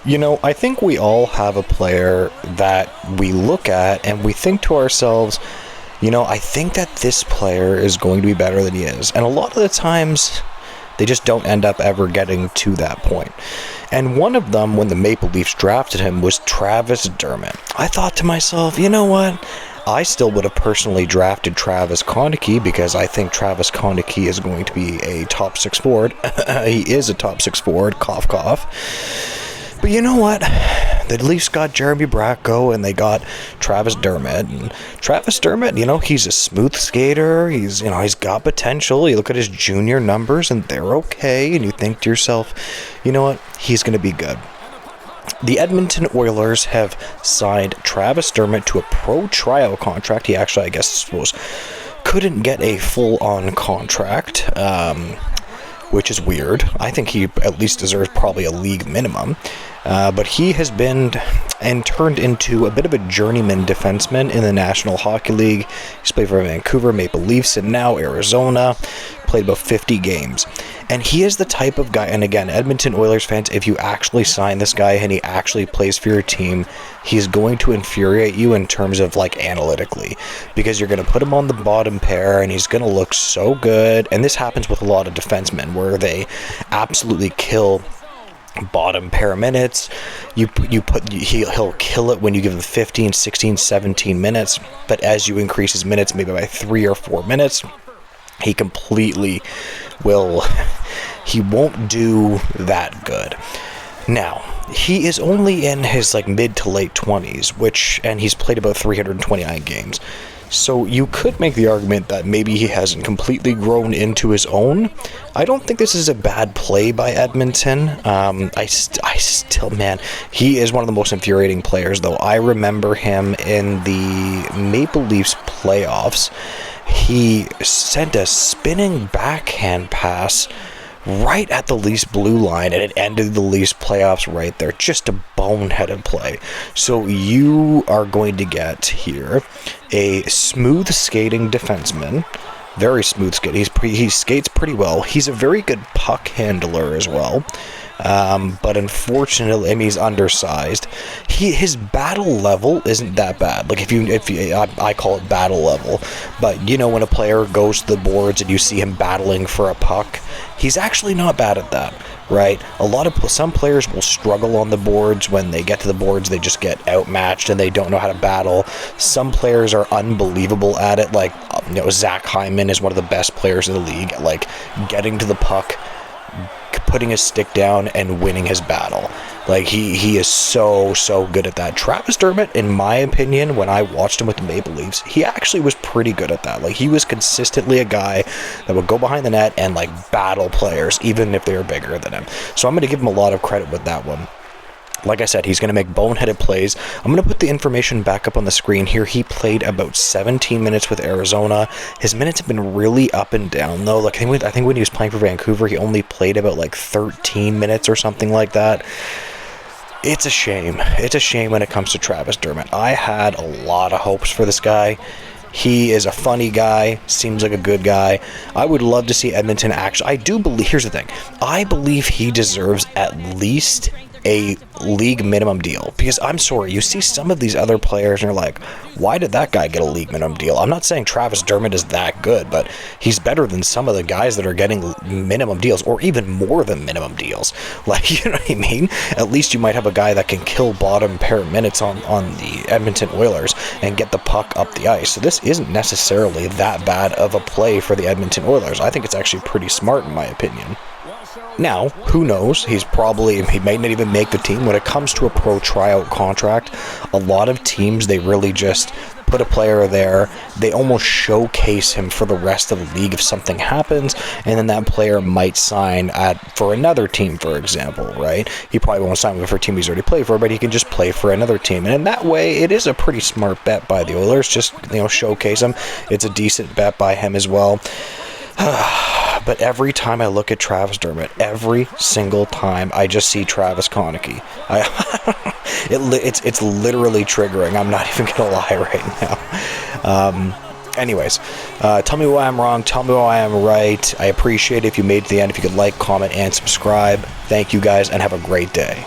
I think we all have a player that we look at and we think to ourselves, I think that this player is going to be better than he is. And a lot of the times, they just don't end up ever getting to that point. And one of them, when the Maple Leafs drafted him, was Travis Dermott. I thought to myself, you know what? I still would have personally drafted Travis Konecny because I think Travis Konecny is going to be a top 6 forward. He is a top 6 forward, cough, cough. But you know what? The Leafs got Jeremy Bracco and they got Travis Dermott. And Travis Dermott, he's a smooth skater. He's got potential. You look at his junior numbers and they're okay. And you think to yourself, you know what? He's going to be good. The Edmonton Oilers have signed Travis Dermott to a pro tryout contract. He actually, I suppose, couldn't get a full-on contract, which is weird. I think he at least deserves probably a league minimum. But he has been and turned into a bit of a journeyman defenseman in the National Hockey League. He's played for Vancouver Maple Leafs and now Arizona. Played about 50 games. And he is the type of guy, and again, Edmonton Oilers fans, if you actually sign this guy and he actually plays for your team, he's going to infuriate you in terms of analytically, because you're going to put him on the bottom pair and he's going to look so good. And this happens with a lot of defensemen where they absolutely kill bottom pair minutes. He'll kill it when you give him 15, 16, 17 minutes, but as you increase his minutes maybe by 3 or 4 minutes, he completely he won't do that good. Now, he is only in his mid to late 20s, and he's played about 329 games. So you could make the argument that maybe he hasn't completely grown into his own. I don't think this is a bad play by Edmonton. I still, man, he is one of the most infuriating players, though. I remember him in the Maple Leafs playoffs. He sent a spinning backhand pass right at the Leafs blue line, and it ended the Leafs playoffs right there. Just a boneheaded play. So you are going to get here a smooth skating defenseman. Very smooth skating. He skates pretty well. He's a very good puck handler as well. But unfortunately, he's undersized. His battle level isn't that bad. I call it battle level. But when a player goes to the boards and you see him battling for a puck, he's actually not bad at that, right? Some players will struggle on the boards. When they get to the boards, they just get outmatched and they don't know how to battle. Some players are unbelievable at it. Zach Hyman is one of the best players in the league at getting to the puck, putting his stick down and winning his battle. He is so good at that. Travis Dermott, in my opinion, when I watched him with the Maple Leafs, he actually was pretty good at that. He was consistently a guy that would go behind the net and battle players, even if they were bigger than him. So I'm going to give him a lot of credit with that one. Like I said, he's going to make boneheaded plays. I'm going to put the information back up on the screen here. He played about 17 minutes with Arizona. His minutes have been really up and down, though. I think when he was playing for Vancouver, he only played about 13 minutes or something like that. It's a shame. It's a shame when it comes to Travis Dermott. I had a lot of hopes for this guy. He is a funny guy, seems like a good guy. I would love to see Edmonton actually. I do believe, here's the thing. I believe he deserves at least a league minimum deal, because I'm sorry, you see some of these other players and you're like, why did that guy get a league minimum deal? I'm not saying Travis Dermott is that good, but he's better than some of the guys that are getting minimum deals, or even more than minimum deals. You know what I mean? At least you might have a guy that can kill bottom pair minutes on the Edmonton Oilers and get the puck up the ice. So this isn't necessarily that bad of a play for the Edmonton Oilers. I think it's actually pretty smart in my opinion. Now, who knows? He may not even make the team. When it comes to a pro tryout contract, a lot of teams, they really just put a player there. They almost showcase him for the rest of the league if something happens, and then that player might sign for another team, for example, right? He probably won't sign for a team he's already played for, but he can just play for another team. And in that way, it is a pretty smart bet by the Oilers. Just, showcase him. It's a decent bet by him as well. But every time I look at Travis Dermott, every single time I just see Travis Konecny. It's literally triggering. I'm not even gonna lie right now. Anyways, tell me why I'm wrong. Tell me why I'm right. I appreciate it if you made it to the end. If you could like, comment, and subscribe. Thank you guys, and have a great day.